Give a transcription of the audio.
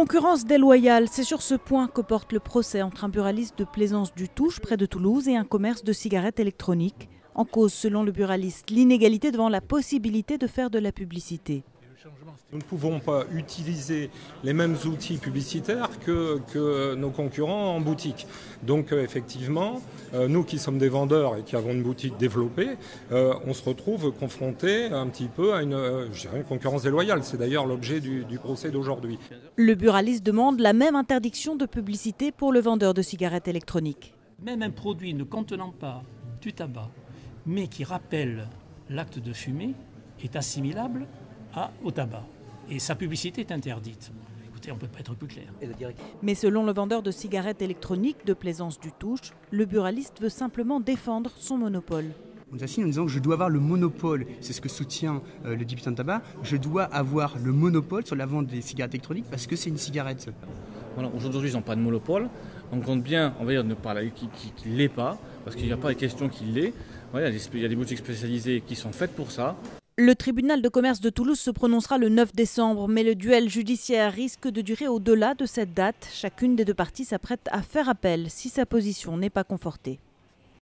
Concurrence déloyale, c'est sur ce point que porte le procès entre un buraliste de Plaisance-du-Touche, près de Toulouse, et un commerce de cigarettes électroniques. En cause, selon le buraliste, l'inégalité devant la possibilité de faire de la publicité. Nous ne pouvons pas utiliser les mêmes outils publicitaires que nos concurrents en boutique. Donc effectivement, nous qui sommes des vendeurs et qui avons une boutique développée, on se retrouve confrontés un petit peu à une concurrence déloyale. C'est d'ailleurs l'objet du procès d'aujourd'hui. Le buraliste demande la même interdiction de publicité pour le vendeur de cigarettes électroniques. Même un produit ne contenant pas du tabac, mais qui rappelle l'acte de fumer, est assimilable au tabac. Et sa publicité est interdite. Écoutez, on ne peut pas être plus clair. Mais selon le vendeur de cigarettes électroniques de Plaisance-du-Touche, le buraliste veut simplement défendre son monopole. On nous assigne en disant que je dois avoir le monopole, c'est ce que soutient le député de tabac, je dois avoir le monopole sur la vente des cigarettes électroniques parce que c'est une cigarette. Voilà, aujourd'hui, ils n'ont pas de monopole. On compte bien, on va dire, ne parler qu'il ne l'ait pas, parce qu'il n'y a pas de question qu'il l'ait. Voilà, il y a des boutiques spécialisées qui sont faites pour ça. Le tribunal de commerce de Toulouse se prononcera le 9 décembre, mais le duel judiciaire risque de durer au-delà de cette date. Chacune des deux parties s'apprête à faire appel si sa position n'est pas confortée.